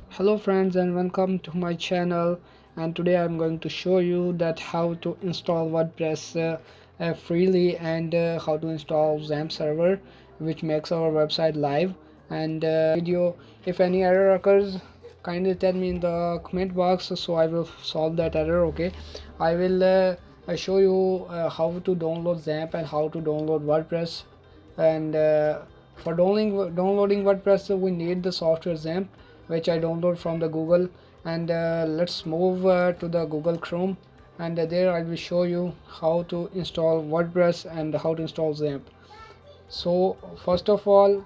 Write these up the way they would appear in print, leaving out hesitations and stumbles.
Hello friends and welcome to my channel, and today I'm going to show you that how to install WordPress freely, and how to install Xampp server, which makes our website live. And video, if any error occurs, kindly tell me in the comment box so I will solve that error. Okay, I will show you how to download Xampp and how to download WordPress. And for downloading WordPress, we need the software Xampp, which I download from the Google. And let's move to the Google Chrome, and there I will show you how to install WordPress and how to install Xampp. So first of all,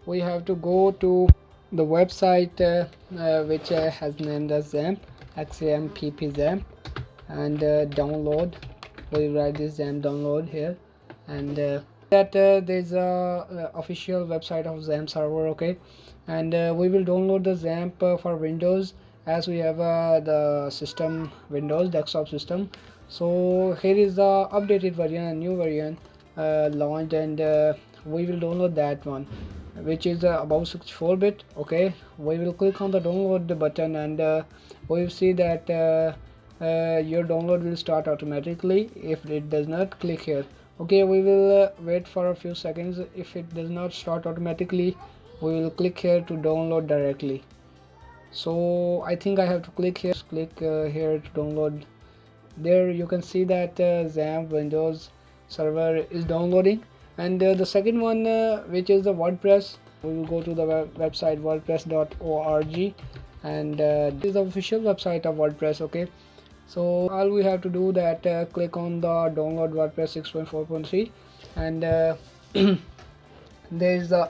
we have to go to the website which has named as Xampp, Xampp Xampp, and download. We write this Xampp download here, and that there's a official website of Xampp server. Okay, and we will download the Xampp for Windows, as we have the system Windows desktop system. So here is the updated version, a new version launched, and we will download that one, which is about 64-bit. Okay, we will click on the download button, and we will see that your download will start automatically. If it does not, click here. Okay, we will wait for a few seconds. If it does not start automatically, we will click here to download directly. So I think I have to click here here to download. There you can see that Xampp Windows server is downloading. And the second one, which is the WordPress, we will go to the website wordpress.org, and this is the official website of WordPress. Okay, so all we have to do that click on the download WordPress 6.4.3, and there is the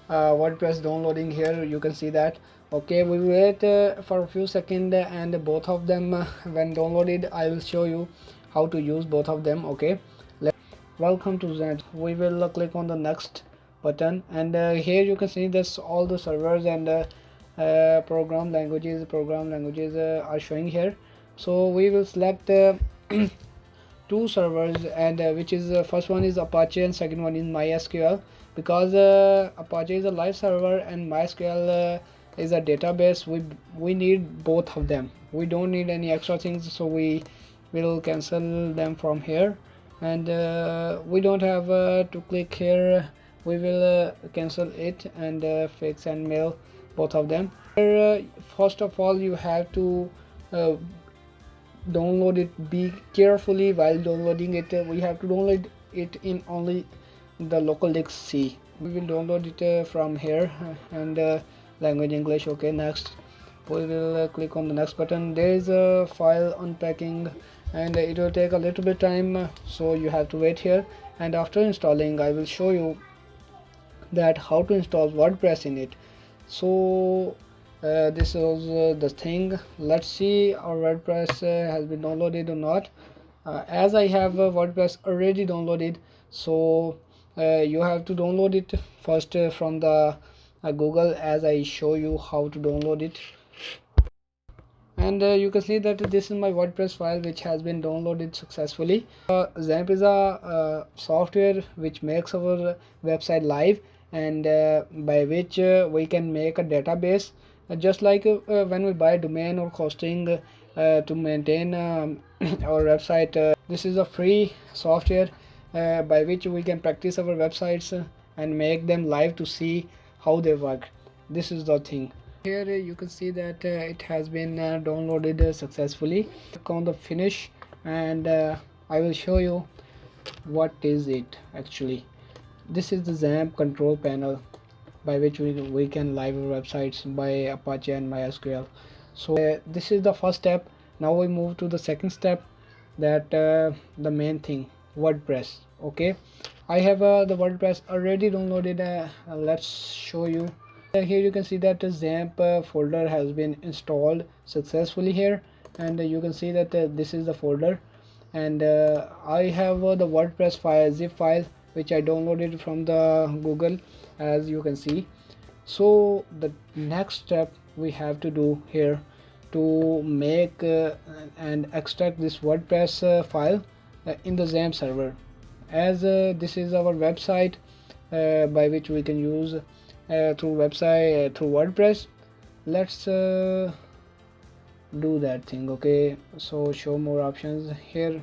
WordPress downloading here. You can see that. Okay, we wait for a few seconds, and both of them when downloaded, I will show you how to use both of them. Okay, welcome to Xampp. We will click on the next button, and here you can see this all the servers and program languages are showing here. So we will select two servers, and which is first one is Apache and second one is MySQL, because Apache is a live server and MySQL is a database. We need both of them. We don't need any extra things, so we will cancel them from here. And we don't have to click here. We will cancel it and fix and mail both of them. First of all, you have to download it. Be carefully while downloading it. We have to download it in only the local disk C. We will download it from here, and language English. Okay, next we will click on the next button. There is a file unpacking, and it will take a little bit time, so you have to wait here. And after installing, I will show you that how to install WordPress in it. So this is the thing. Let's see our WordPress has been downloaded or not. As I have WordPress already downloaded, so you have to download it first from the Google, as I show you how to download it. And you can see that this is my WordPress file, which has been downloaded successfully. Xampp is a software which makes our website live, and by which we can make a database, just like when we buy domain or hosting to maintain our website. This is a free software by which we can practice our websites and make them live to see how they work. This is the thing. Here you can see that it has been downloaded successfully. Click on the finish, and I will show you what is it actually. This is the Xampp control panel by which we can live our websites by Apache and MySQL. So this is the first step. Now we move to the second step, that the main thing, WordPress. Okay, I have the WordPress already downloaded. Let's show you. Here you can see that the Xampp folder has been installed successfully here, and you can see that this is the folder, and I have the WordPress file, zip file, which I downloaded from the Google, as you can see. So the next step we have to do here to make and extract this WordPress file in the Xampp server, as this is our website by which we can use through WordPress. let's do that thing. Okay, so show more options. Here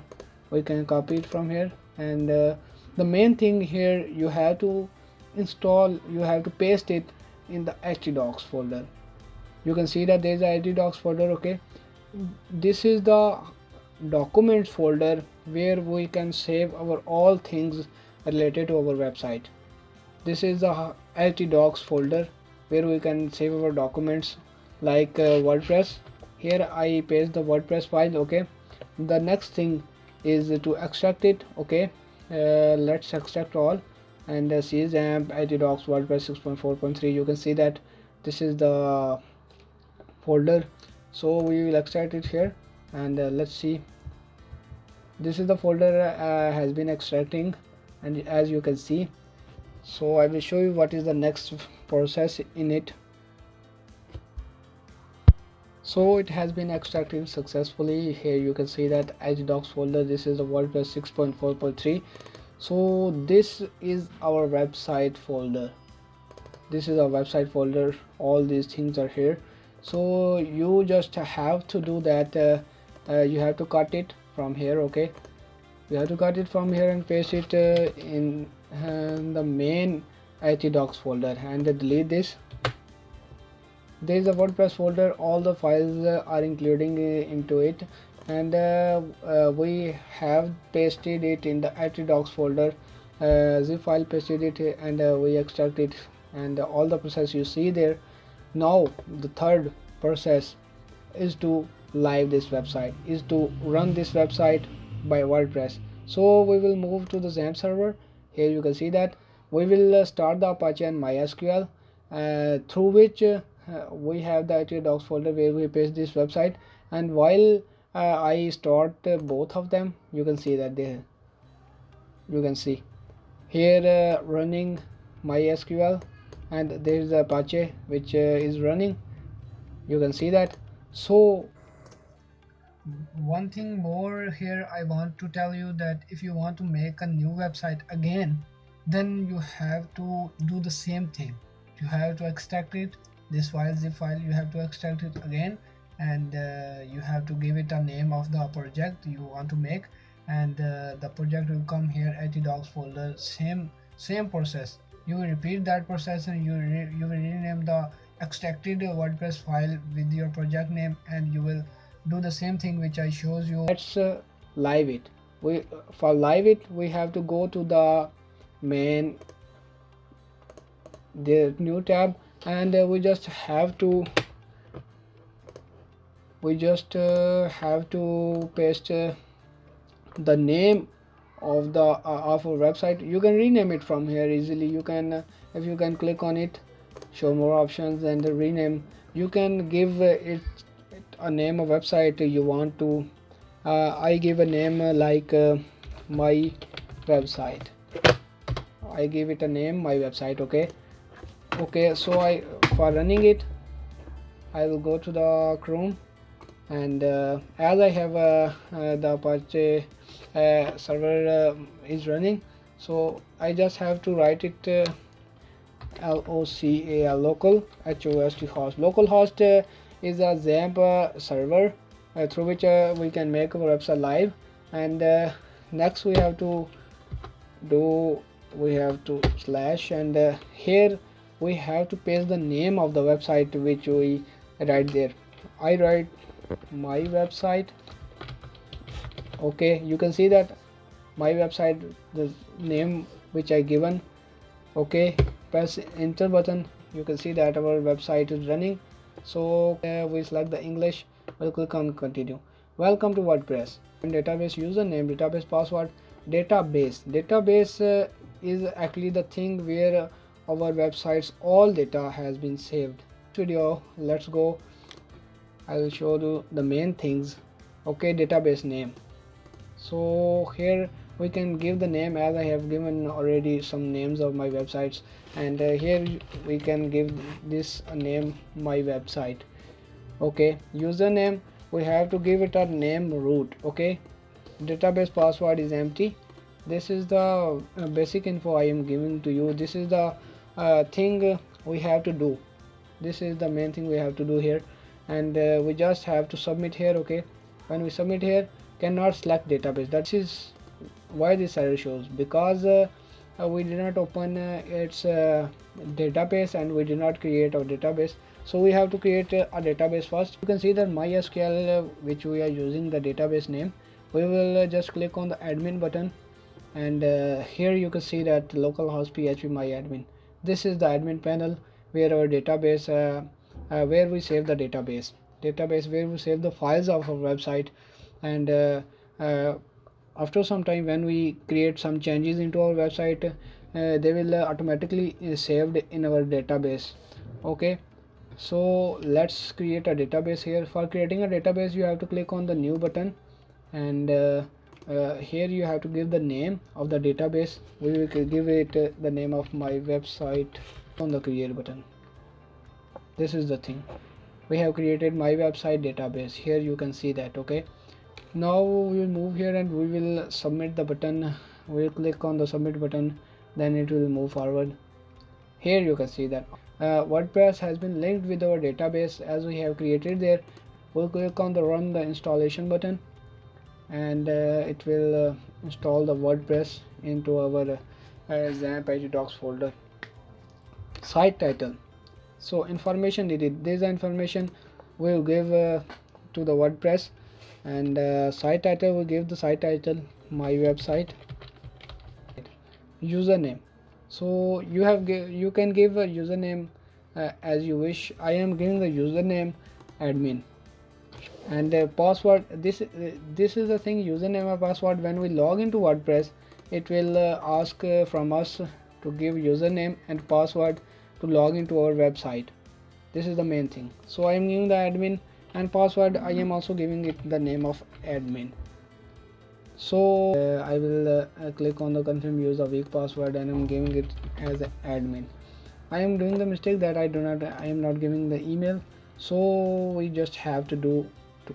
we can copy it from here, and the main thing here, you have to install, you have to paste it in the htdocs folder. You can see that there is a htdocs folder. Okay, this is the documents folder where we can save our all things related to our website. This is the htdocs folder where we can save our documents like WordPress. Here I paste the WordPress file. Okay, the next thing is to extract it. Okay, let's extract all, and see Xampp htdocs WordPress 6.4.3. you can see that this is the folder, so we will extract it here, and let's see. This is the folder has been extracting, and as you can see, so I will show you what is the next process in it. So it has been extracted successfully. Here you can see that htdocs folder, this is the WordPress 6.4.3. so this is our website folder. This is our website folder, all these things are here. So you just have to do that, you have to cut it from here. Okay, you have to cut it from here and paste it in the main htdocs folder, and delete this. There is a WordPress folder, all the files are including into it, and we have pasted it in the htdocs folder, zip file pasted it, and we extract it, and all the process you see there. Now the third process is to live this website, is to run this website by WordPress. So we will move to the Xampp server. Here you can see that we will start the Apache and MySQL, through which we have the htdocs folder where we paste this website. And while I start both of them, you can see that there, you can see here running MySQL, and there is Apache which is running, you can see that. So one thing more here I want to tell you, that if you want to make a new website again, then you have to do the same thing. You have to extract it, this file, zip file, you have to extract it again, and you have to give it a name of the project you want to make, and the project will come here, htdocs folder, same process. You will repeat that process, and you will rename the extracted WordPress file with your project name, and you will do the same thing which I shows you. Let's live it. For live it, we have to go to the main, the new tab, and we just have to paste the name of the of our website. You can rename it from here easily. You can if you can click on it, show more options, and rename. You can give it a name of website you want to. I give a name like my website. I give it a name, my website. Okay, so for running it, I will go to the Chrome, and as I have the Apache server is running, so I just have to write it local, local host. Localhost is a Xampp server through which we can make our website live. And next we have to slash, and here we have to paste the name of the website which we write there. I write my website. Okay, you can see that my website, the name which I given. Okay, press enter button, you can see that our website is running. So we select the English, we'll click on continue. Welcome to WordPress. Database username, database password. Database is actually the thing where our website's all data has been saved. Video, let's go. I will show you the main things. Okay, database name. So here we can give the name, as I have given already some names of my websites, and here we can give this a name, my website. Okay, username, we have to give it a name root. Okay, database password is empty. This is the basic info I am giving to you. This is the thing we have to do. This is the main thing we have to do here, and we just have to submit here. Okay, when we submit here, cannot select database. That is why this error shows, because we did not open its database, and we did not create our database. So we have to create a database first. You can see that MySQL, which we are using the database name. We will just click on the admin button, and here you can see that localhost php myadmin. This is the admin panel where our database where we save the database where we save the files of our website. And uh, after some time, when we create some changes into our website, they will automatically saved in our database. Okay, so let's create a database. Here, for creating a database, you have to click on the new button, and here you have to give the name of the database. We will give it the name of my website on the create button. This is the thing, we have created my website database. Here you can see that. Okay, now we will move here and we will submit the button. We will click on the submit button, then it will move forward. Here you can see that WordPress has been linked with our database as we have created there. We'll click on the run the installation button, and it will install the WordPress into our Xampp docs folder. Site title, so information needed. This is the information we will give to the WordPress. And site title, we give the site title my website. Username, so you can give a username as you wish. I am giving the username admin. And password, this is the thing, username or password. When we log into WordPress, it will ask from us to give username and password to log into our website. This is the main thing. So I am giving the admin, and password I am also giving it the name of admin. So I will click on the confirm use of weak password, and I'm giving it as admin. I am doing the mistake that I am not giving the email. So we just have to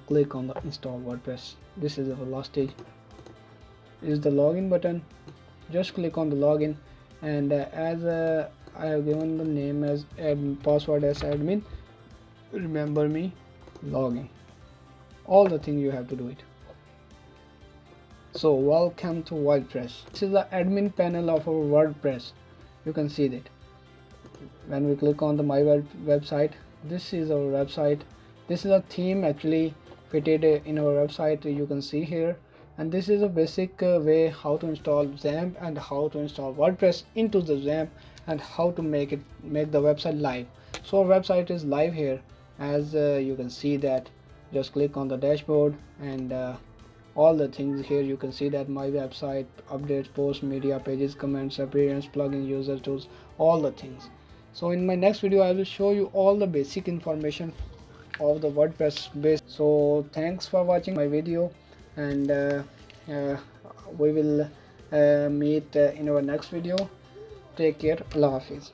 click on the install WordPress. This is our last stage, is the login button. Just click on the login, and as I have given the name as password as admin, remember me, login, all the thing you have to do it. So welcome to WordPress. This is the admin panel of our WordPress. You can see that when we click on the my website, this is our website. This is a theme actually fitted in our website, you can see here. And this is a basic way how to install Xampp and how to install WordPress into the Xampp, and how to make the website live. So our website is live here, as you can see that. Just click on the dashboard, and all the things here you can see that my website, updates, posts, media, pages, comments, appearance, plugin, user tools, all the things. So in my next video I will show you all the basic information of the WordPress base. So thanks for watching my video, and we will meet in our next video. Take care. Allah Hafiz.